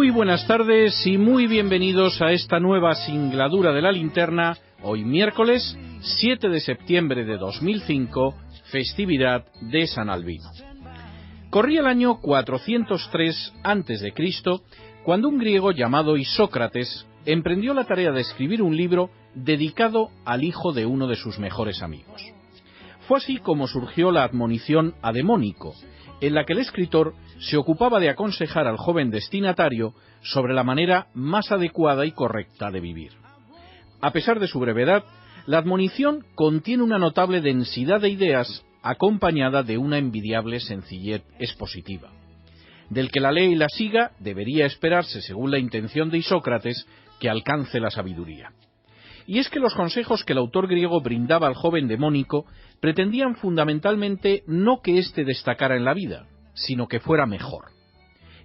Muy buenas tardes y muy bienvenidos a esta nueva singladura de la linterna, hoy miércoles 7 de septiembre de 2005, festividad de San Albino. Corría el año 403 a.C., cuando un griego llamado Isócrates emprendió la tarea de escribir un libro dedicado al hijo de uno de sus mejores amigos. Fue así como surgió la admonición a Demónico, en la que el escritor se ocupaba de aconsejar al joven destinatario sobre la manera más adecuada y correcta de vivir. A pesar de su brevedad, la admonición contiene una notable densidad de ideas acompañada de una envidiable sencillez expositiva. Del que la lee y la siga, debería esperarse, según la intención de Isócrates, que alcance la sabiduría. Y es que los consejos que el autor griego brindaba al joven Demónico pretendían fundamentalmente no que éste destacara en la vida, sino que fuera mejor.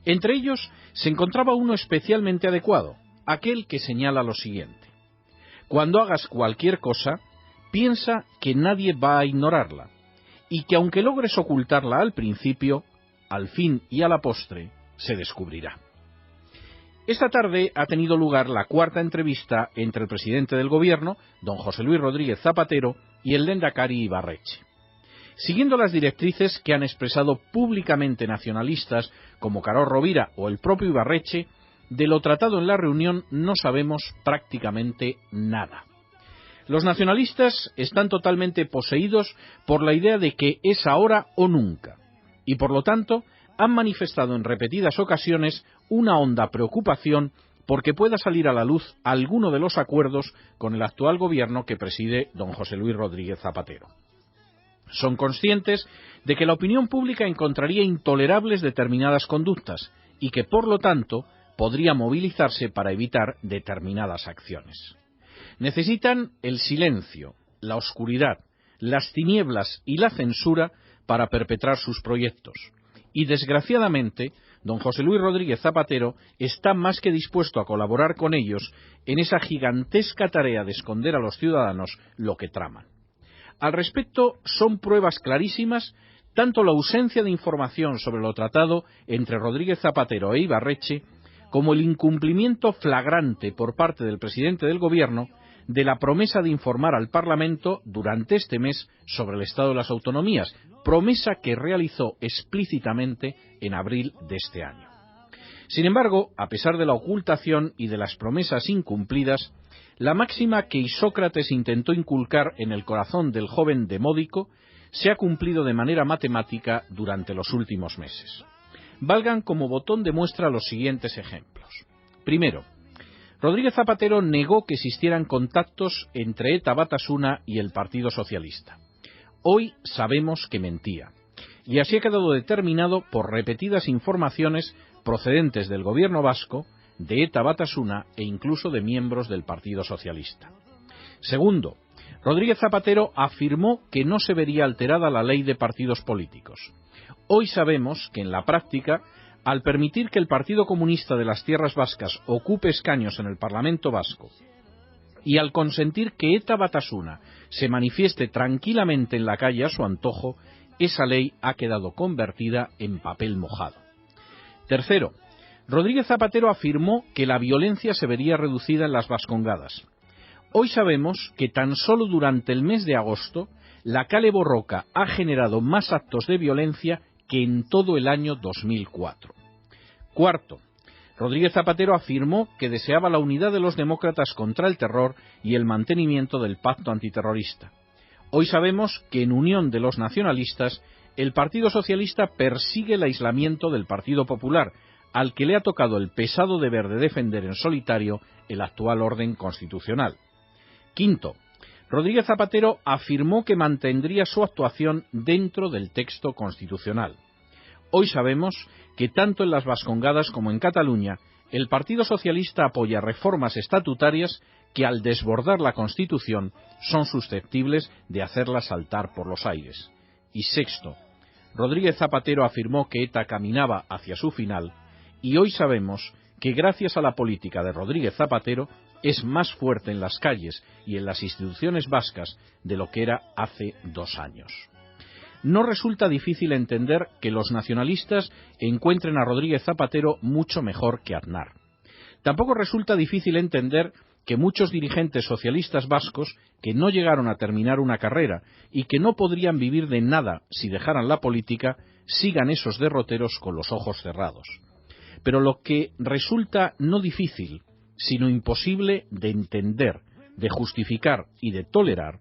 Entre ellos se encontraba uno especialmente adecuado, aquel que señala lo siguiente: cuando hagas cualquier cosa, piensa que nadie va a ignorarla, y que aunque logres ocultarla al principio, al fin y a la postre se descubrirá. Esta tarde ha tenido lugar la cuarta entrevista entre el presidente del gobierno, don José Luis Rodríguez Zapatero, y el Lehendakari Ibarretxe. Siguiendo las directrices que han expresado públicamente nacionalistas como Karol Rovira o el propio Ibarretxe, de lo tratado en la reunión no sabemos prácticamente nada. Los nacionalistas están totalmente poseídos por la idea de que es ahora o nunca, y por lo tanto han manifestado en repetidas ocasiones una honda preocupación porque pueda salir a la luz alguno de los acuerdos con el actual gobierno que preside don José Luis Rodríguez Zapatero. Son conscientes de que la opinión pública encontraría intolerables determinadas conductas y que, por lo tanto, podría movilizarse para evitar determinadas acciones. Necesitan el silencio, la oscuridad, las tinieblas y la censura para perpetrar sus proyectos. Y, desgraciadamente, don José Luis Rodríguez Zapatero está más que dispuesto a colaborar con ellos en esa gigantesca tarea de esconder a los ciudadanos lo que traman. Al respecto, son pruebas clarísimas tanto la ausencia de información sobre lo tratado entre Rodríguez Zapatero e Ibarretxe, como el incumplimiento flagrante por parte del presidente del gobierno de la promesa de informar al Parlamento durante este mes sobre el estado de las autonomías, promesa que realizó explícitamente en abril de este año. Sin embargo, a pesar de la ocultación y de las promesas incumplidas, la máxima que Isócrates intentó inculcar en el corazón del joven Demónico se ha cumplido de manera matemática durante los últimos meses. Valgan como botón de muestra los siguientes ejemplos. Primero, Rodríguez Zapatero negó que existieran contactos entre ETA Batasuna y el Partido Socialista. Hoy sabemos que mentía, y así ha quedado determinado por repetidas informaciones procedentes del gobierno vasco, de ETA Batasuna e incluso de miembros del Partido Socialista. Segundo, Rodríguez Zapatero afirmó que no se vería alterada la ley de partidos políticos. Hoy sabemos que en la práctica, al permitir que el Partido Comunista de las Tierras Vascas ocupe escaños en el Parlamento Vasco y al consentir que ETA Batasuna se manifieste tranquilamente en la calle a su antojo, esa ley ha quedado convertida en papel mojado. Tercero, Rodríguez Zapatero afirmó que la violencia se vería reducida en las Vascongadas. Hoy sabemos que tan solo durante el mes de agosto la Kale Borroka ha generado más actos de violencia que en todo el año 2004. Cuarto, Rodríguez Zapatero afirmó que deseaba la unidad de los demócratas contra el terror y el mantenimiento del pacto antiterrorista. Hoy sabemos que en unión de los nacionalistas, el Partido Socialista persigue el aislamiento del Partido Popular, al que le ha tocado el pesado deber de defender en solitario el actual orden constitucional. Quinto, Rodríguez Zapatero afirmó que mantendría su actuación dentro del texto constitucional. Hoy sabemos que tanto en las Vascongadas como en Cataluña el Partido Socialista apoya reformas estatutarias que al desbordar la Constitución son susceptibles de hacerla saltar por los aires. Y sexto, Rodríguez Zapatero afirmó que ETA caminaba hacia su final y hoy sabemos que gracias a la política de Rodríguez Zapatero es más fuerte en las calles y en las instituciones vascas de lo que era hace 2 años. no resulta difícil entender que los nacionalistas encuentren a Rodríguez Zapatero mucho mejor que Aznar. Tampoco resulta difícil entender que muchos dirigentes socialistas vascos que no llegaron a terminar una carrera y que no podrían vivir de nada si dejaran la política, sigan esos derroteros con los ojos cerrados. Pero lo que resulta no difícil, sino imposible de entender, de justificar y de tolerar,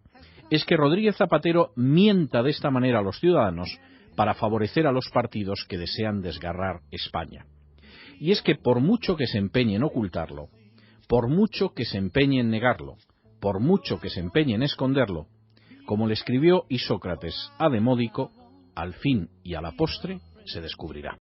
es que Rodríguez Zapatero mienta de esta manera a los ciudadanos para favorecer a los partidos que desean desgarrar España. Y es que por mucho que se empeñe en ocultarlo, por mucho que se empeñe en negarlo, por mucho que se empeñe en esconderlo, como le escribió Isócrates a Demódico, al fin y a la postre se descubrirá.